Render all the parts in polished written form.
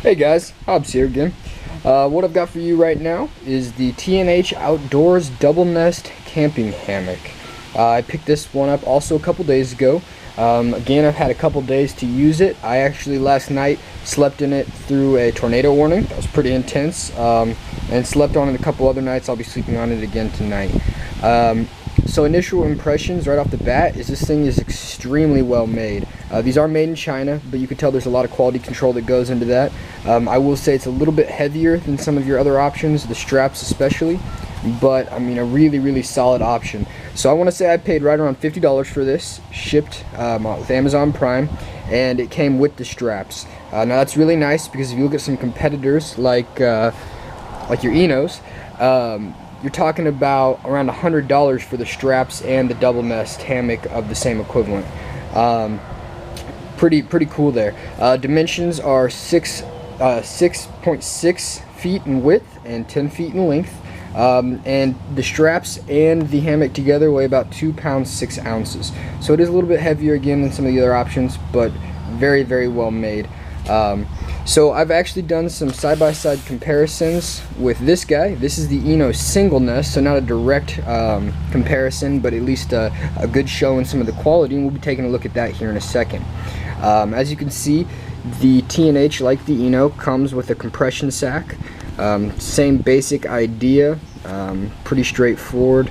Hey guys, Hobbs here again. What I've got for you right now is the TNH Outdoors Doublenest Camping Hammock. I picked this one up also a couple days ago. Again, I've had a couple days to use it. I actually last night slept in it through a tornado warning. That was pretty intense. And slept on it a couple other nights. I'll be sleeping on it again tonight. So initial impressions right off the bat is this thing is extremely well made. These are made in China, but you can tell there's a lot of quality control that goes into that. I will say it's a little bit heavier than some of your other options, the straps especially, but I mean a really solid option. So I want to say I paid right around $50 for this, shipped with Amazon Prime, and it came with the straps. Now that's really nice because if you look at some competitors like your Enos, you're talking about around $100 for the straps and the Doublenest hammock of the same equivalent. Pretty cool there. Dimensions are 6.6 feet in width and 10 feet in length. And the straps and the hammock together weigh about 2 pounds 6 ounces. So it is a little bit heavier again than some of the other options, but very well made. So I've actually done some side-by-side comparisons with this guy. This is the Eno single nest, so not a direct comparison, but at least a good show in some of the quality, and we'll be taking a look at that here in a second. As you can see, the TNH, like the Eno, comes with a compression sack. Same basic idea, pretty straightforward.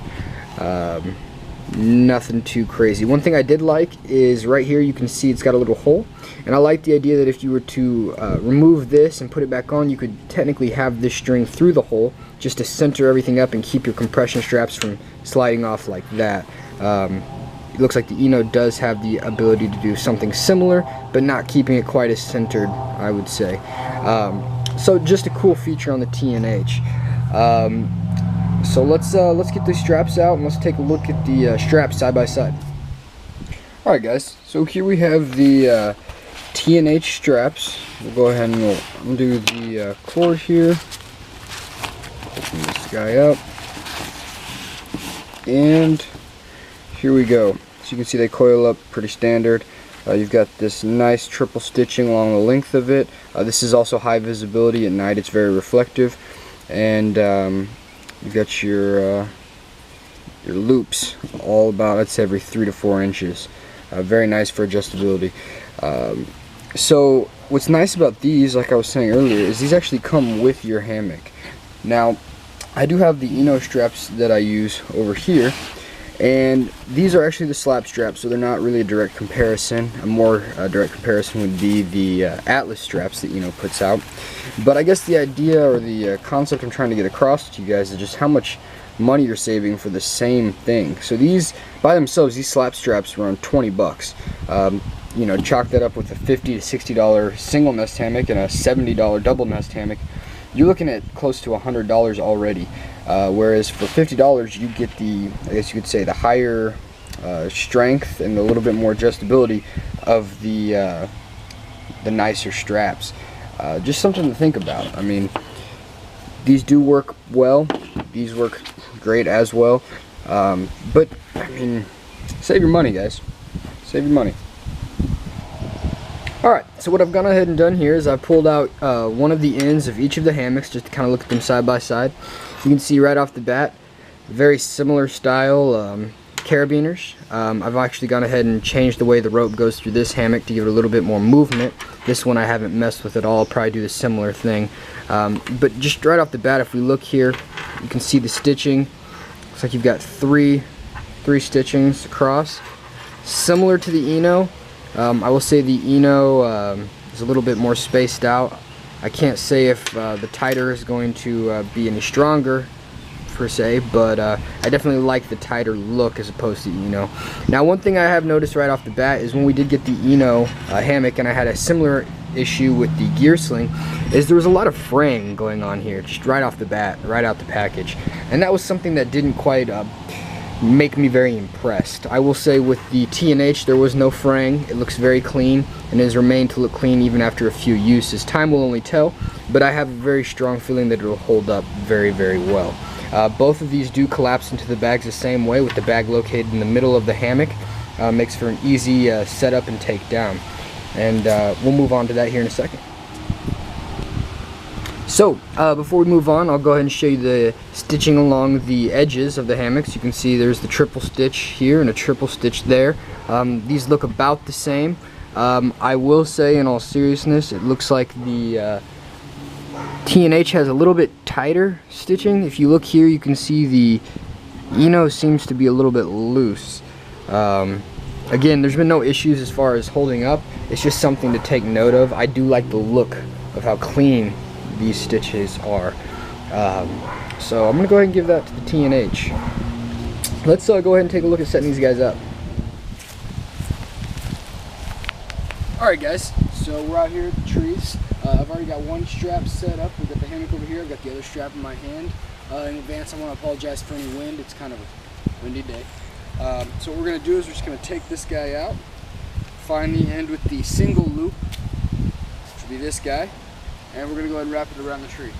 Nothing too crazy. One thing I did like is right here you can see it's got a little hole, and I like the idea that if you were to remove this and put it back on, you could technically have this string through the hole just to center everything up and keep your compression straps from sliding off like that. It looks like the Eno does have the ability to do something similar, but not keeping it quite as centered, I would say. So just a cool feature on the TNH. So let's get these straps out and let's take a look at the straps side by side. Alright guys, so here we have the TNH straps. We'll go ahead and we'll undo the cord here. Open this guy up. And here we go. So you can see they coil up pretty standard. You've got this nice triple stitching along the length of it. This is also high visibility. At night it's very reflective. And you've got your loops all about, let's say, every 3 to 4 inches. Very nice for adjustability. So what's nice about these, like I was saying earlier, is these actually come with your hammock. Now, I do have the Eno straps that I use over here, and these are actually the slap straps, so they're not really a direct comparison. A more direct comparison would be the Atlas straps that Eno puts out. But I guess the idea or the concept I'm trying to get across to you guys is just how much money you're saving for the same thing. So these, by themselves, these slap straps are around 20 bucks. You know, chalk that up with a $50 to $60 single nest hammock and a $70 double nest hammock, you're looking at close to $100 already. Whereas for $50 you get the, I guess you could say, the higher strength and a little bit more adjustability of the nicer straps. Just something to think about. I mean, these do work well. These work great as well. But I mean, save your money, guys. Save your money. Alright, so what I've gone ahead and done here is I've pulled out one of the ends of each of the hammocks just to kind of look at them side by side. You can see right off the bat, very similar style carabiners. I've actually gone ahead and changed the way the rope goes through this hammock to give it a little bit more movement. This one I haven't messed with at all. I'll probably do the similar thing. But just right off the bat, if we look here, you can see the stitching. Looks like you've got three stitchings across. Similar to the Eno. I will say the Eno is a little bit more spaced out. I can't say if the tighter is going to be any stronger per se, but I definitely like the tighter look as opposed to Eno. Now, one thing I have noticed right off the bat is when we did get the Eno hammock, and I had a similar issue with the gear sling, is there was a lot of fraying going on here just right off the bat, right out the package, and that was something that didn't quite make me very impressed. I will say with the TNH there was no fraying. It looks very clean and has remained to look clean even after a few uses. Time will only tell, but I have a very strong feeling that it will hold up very well. Both of these do collapse into the bags the same way, with the bag located in the middle of the hammock. Makes for an easy setup and take down. And we'll move on to that here in a second. So, before we move on, I'll go ahead and show you the stitching along the edges of the hammocks. You can see there's the triple stitch here and a triple stitch there. These look about the same. I will say, in all seriousness, it looks like the TNH has a little bit tighter stitching. If you look here, you can see the Eno seems to be a little bit loose. Again, there's been no issues as far as holding up. It's just something to take note of. I do like the look of how clean these stitches are. So I'm gonna go ahead and give that to the TNH. Let's go ahead and take a look at setting these guys up. Alright guys, so we're out here at the trees. I've already got one strap set up. We've got the hammock over here. I've got the other strap in my hand. In advance, I want to apologize for any wind. It's kind of a windy day. So what we're going to do is we're just going to take this guy out, find the end with the single loop, which will be this guy, and we're going to go ahead and wrap it around the tree.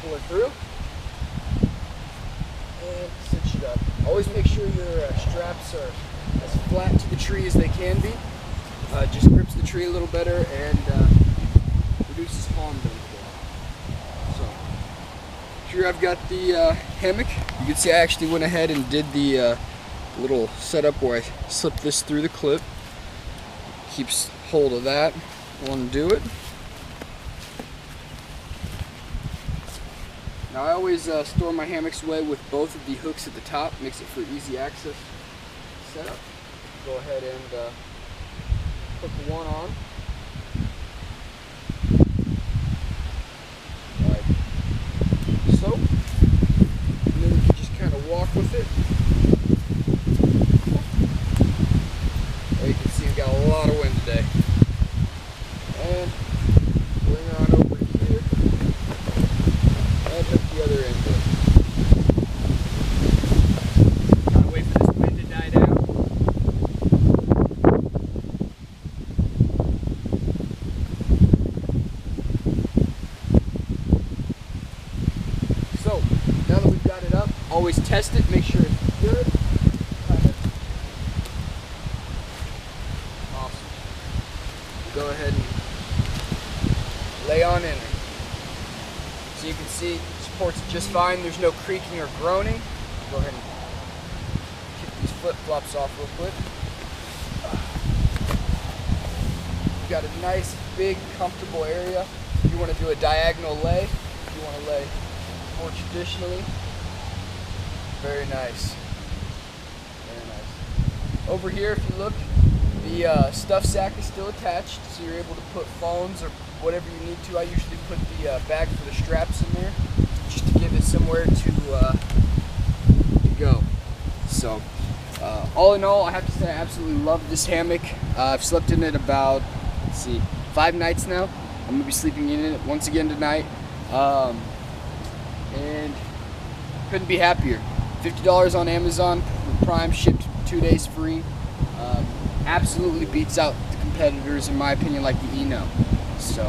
Pull it through and cinch it up. Always make sure your straps are as flat to the tree as they can be. Just grips the tree a little better and reduces harm done to it. So here I've got the hammock. You can see I actually went ahead and did the little setup where I slipped this through the clip. Keeps hold of that. I want to do it. Now I always store my hammocks away with both of the hooks at the top. Makes it for easy access setup. Go ahead and put the one on. Like so. And then we can just kind of walk with it. Well, you can see we've got a lot of wind today. And bring her on over here. And hook the other end in. Gotta wait for this wind to die down. So, now that we've got it up, always test it, make sure it's good. Awesome. Go ahead and lay on in there. So you can see it supports it just fine. There's no creaking or groaning. Go ahead and kick these flip-flops off real quick. You've got a nice, big, comfortable area. If you want to do a diagonal lay, if you want to lay more traditionally, very nice. Very nice. Over here, if you look, the stuff sack is still attached, so you're able to put phones or whatever you need to. I usually put the bag for the straps in there, just to give it somewhere to go. So, all in all, I have to say I absolutely love this hammock. I've slept in it about, let's see, 5 nights now. I'm going to be sleeping in it once again tonight. And couldn't be happier. $50 on Amazon with Prime, shipped 2 days free. Absolutely beats out the competitors in my opinion, like the Eno. So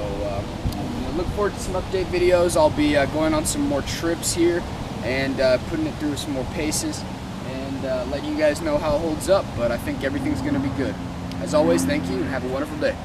look forward to some update videos. I'll be going on some more trips here and putting it through some more paces and letting you guys know how it holds up. But I think everything's going to be good. As always, thank you and have a wonderful day.